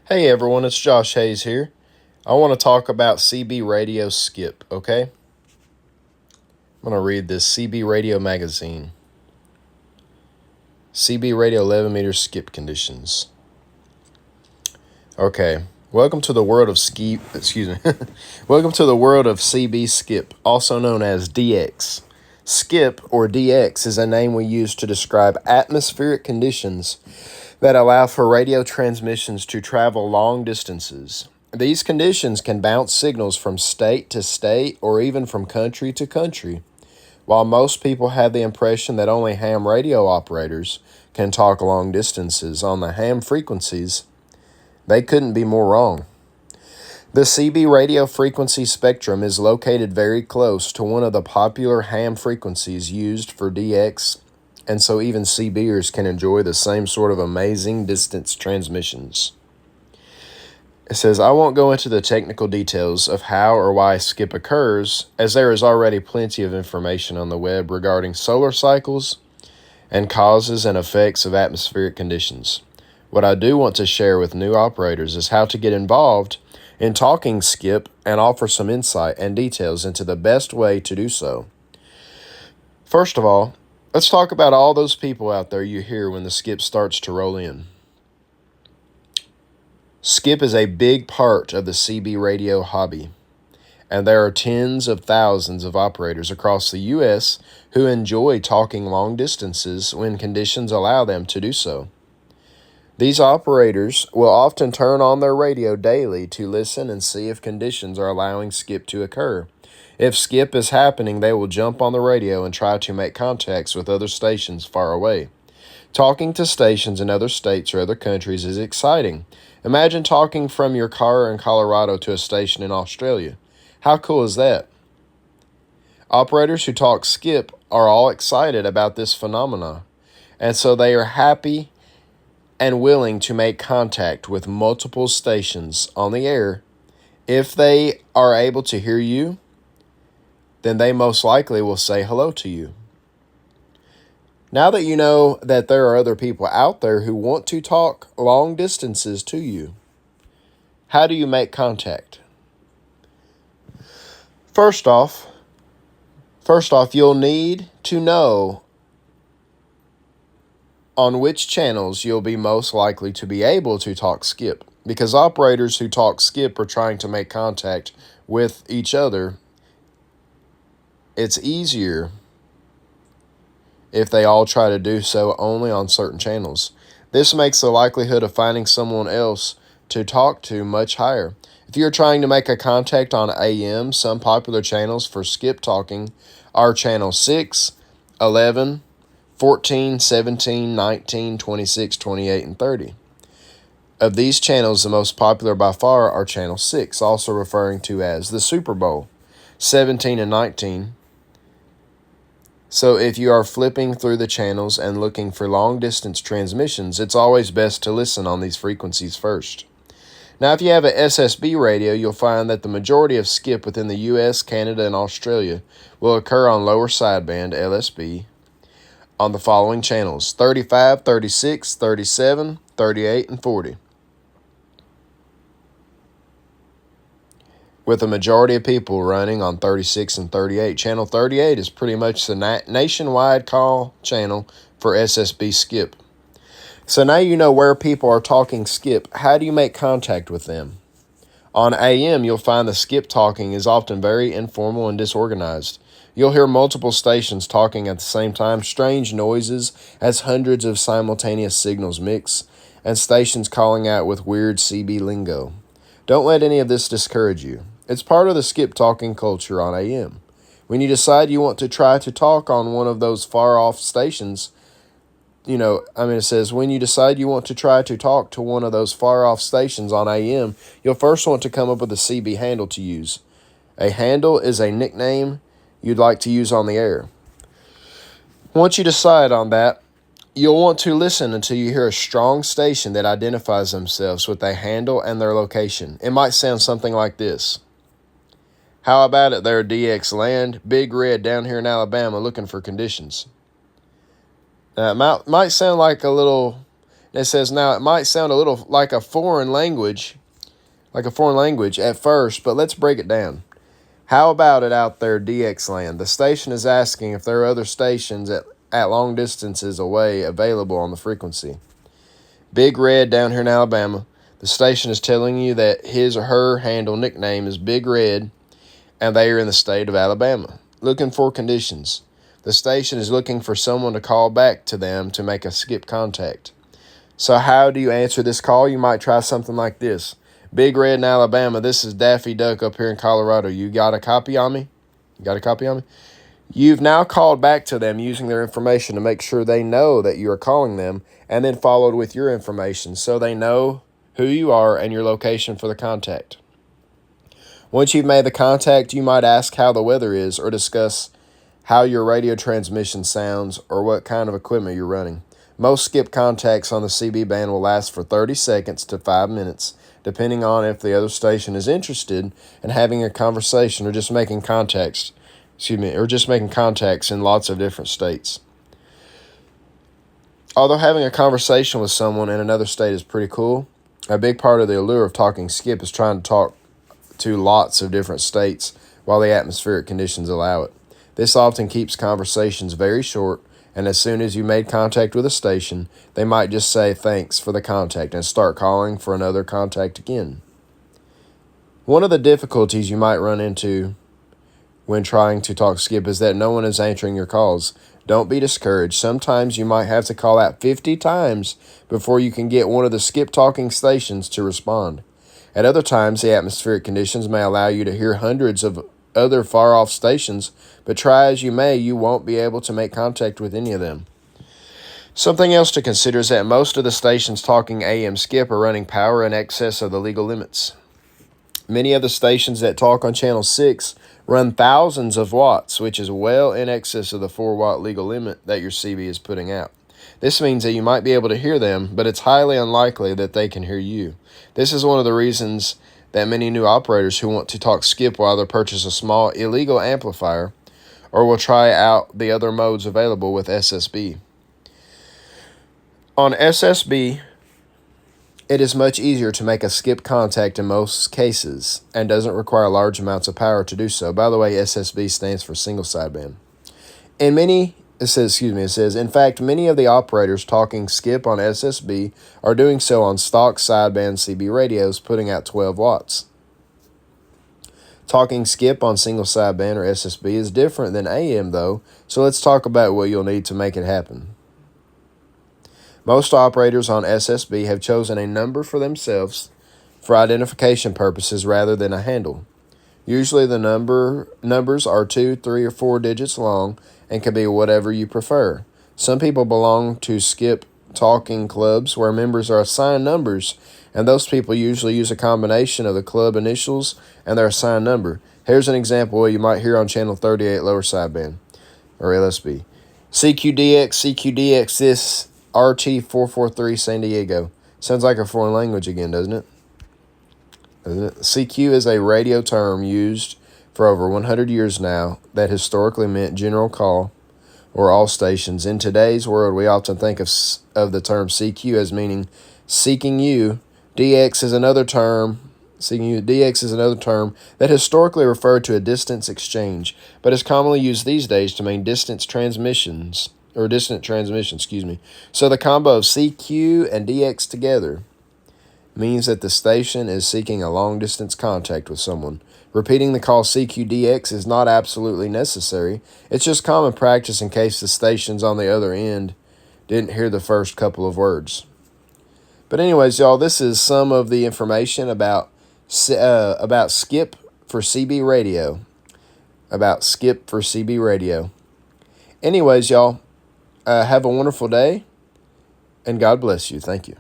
Hey everyone, it's Josh Hayes here. I want to talk about CB Radio Skip, okay? I'm going to read this CB Radio magazine. CB Radio 11 meter skip conditions. Okay, welcome to the world of welcome to the world of CB Skip, also known as DX. Skip, or DX, is a name we use to describe atmospheric conditions that allow for radio transmissions to travel long distances. These conditions can bounce signals from state to state or even from country to country. While most people have the impression that only ham radio operators can talk long distances on the ham frequencies, they couldn't be more wrong. The CB radio frequency spectrum is located very close to one of the popular ham frequencies used for DX, and so even CBers can enjoy the same sort of amazing distance transmissions. It says, I won't go into the technical details of how or why skip occurs, as there is already plenty of information on the web regarding solar cycles and causes and effects of atmospheric conditions. What I do want to share with new operators is how to get involved in talking skip and offer some insight and details into the best way to do so. First of all, let's talk about all those people out there you hear when the skip starts to roll in. Skip is a big part of the CB radio hobby, and there are tens of thousands of operators across the U.S. who enjoy talking long distances when conditions allow them to do so. These operators will often turn on their radio daily to listen and see if conditions are allowing skip to occur. If skip is happening, they will jump on the radio and try to make contacts with other stations far away. Talking to stations in other states or other countries is exciting. Imagine talking from your car in Colorado to a station in Australia. How cool is that? Operators who talk skip are all excited about this phenomena, and so they are happy and willing to make contact with multiple stations on the air. If they are able to hear you, then they most likely will say hello to you. Now that you know that there are other people out there who want to talk long distances to you, how do you make contact? First off, you'll need to know on which channels you'll be most likely to be able to talk skip, because operators who talk skip are trying to make contact with each other. It's easier if they all try to do so only on certain channels. This makes the likelihood of finding someone else to talk to much higher. If you're trying to make a contact on AM, some popular channels for skip talking are channel 6, 11, 14, 17, 19, 26, 28, and 30. Of these channels, the most popular by far are channel 6, also referring to as the Super Bowl, 17 and 19. So if you are flipping through the channels and looking for long-distance transmissions, it's always best to listen on these frequencies first. Now, if you have an SSB radio, you'll find that the majority of skip within the US, Canada, and Australia will occur on lower sideband, LSB, on the following channels: 35, 36, 37, 38, and 40. With a majority of people running on 36 and 38. Channel 38 is pretty much the nationwide call channel for SSB skip. So now you know where people are talking skip. How do you make contact with them? On AM, you'll find the skip talking is often very informal and disorganized. You'll hear multiple stations talking at the same time, strange noises as hundreds of simultaneous signals mix, and stations calling out with weird CB lingo. Don't let any of this discourage you. It's part of the skip talking culture on AM. When you decide you want to try to talk on one of those far-off stations, it says when you decide you want to try to talk to one of those far-off stations on AM, you'll first want to come up with a CB handle to use. A handle is a nickname you'd like to use on the air. Once you decide on that, you'll want to listen until you hear a strong station that identifies themselves with a handle and their location. It might sound something like this. How about it there, DX Land? Big Red down here in Alabama looking for conditions. Now, it might sound like a little And it says, now it might sound a little like a foreign language at first, but let's break it down. How about it out there, DX land? The station is asking if there are other stations at long distances away available on the frequency. Big Red down here in Alabama, the station is telling you that his or her handle nickname is Big Red, and they are in the state of Alabama. Looking for conditions. The station is looking for someone to call back to them to make a skip contact. So how do you answer this call? You might try something like this. Big Red in Alabama, this is Daffy Duck up here in Colorado. You got a copy on me? You've now called back to them using their information to make sure they know that you are calling them, and then followed with your information so they know who you are and your location for the contact. Once you've made the contact, you might ask how the weather is or discuss how your radio transmission sounds or what kind of equipment you're running. Most skip contacts on the CB band will last for 30 seconds to 5 minutes, depending on if the other station is interested in having a conversation or just making contacts in lots of different states. Although having a conversation with someone in another state is pretty cool, a big part of the allure of talking skip is trying to talk to lots of different states while the atmospheric conditions allow it. This often keeps conversations very short, and as soon as you made contact with a station, they might just say thanks for the contact and start calling for another contact again. One of the difficulties you might run into when trying to talk skip is that no one is answering your calls. Don't be discouraged. Sometimes you might have to call out 50 times before you can get one of the skip talking stations to respond. At other times, the atmospheric conditions may allow you to hear hundreds of other far-off stations, but try as you may, you won't be able to make contact with any of them. Something else to consider is that most of the stations talking AM skip are running power in excess of the legal limits. Many of the stations that talk on Channel 6 run thousands of watts, which is well in excess of the 4-watt legal limit that your CB is putting out. This means that you might be able to hear them, but it's highly unlikely that they can hear you. This is one of the reasons that many new operators who want to talk skip will either purchase a small illegal amplifier or will try out the other modes available with SSB. On SSB, it is much easier to make a skip contact in most cases and doesn't require large amounts of power to do so. By the way, SSB stands for single sideband. It says, in fact, many of the operators talking skip on SSB are doing so on stock sideband CB radios, putting out 12 watts. Talking skip on single sideband or SSB is different than AM, though, so let's talk about what you'll need to make it happen. Most operators on SSB have chosen a number for themselves for identification purposes rather than a handle. Usually the numbers are 2, 3, or 4 digits long and can be whatever you prefer. Some people belong to skip talking clubs where members are assigned numbers, and those people usually use a combination of the club initials and their assigned number. Here's an example what you might hear on Channel 38 lower sideband, or LSB. CQDX, this RT443 San Diego. Sounds like a foreign language again, doesn't it? CQ is a radio term used for over 100 years now that historically meant general call or all stations. In today's world, we often think of the term CQ as meaning seeking you. DX is another term. DX is another term that historically referred to a distance exchange, but is commonly used these days to mean distant transmission. So the combo of CQ and DX together means that the station is seeking a long-distance contact with someone. Repeating the call CQDX is not absolutely necessary. It's just common practice in case the stations on the other end didn't hear the first couple of words. But anyways, y'all, this is some of the information about skip for CB radio. Anyways, y'all, have a wonderful day, and God bless you. Thank you.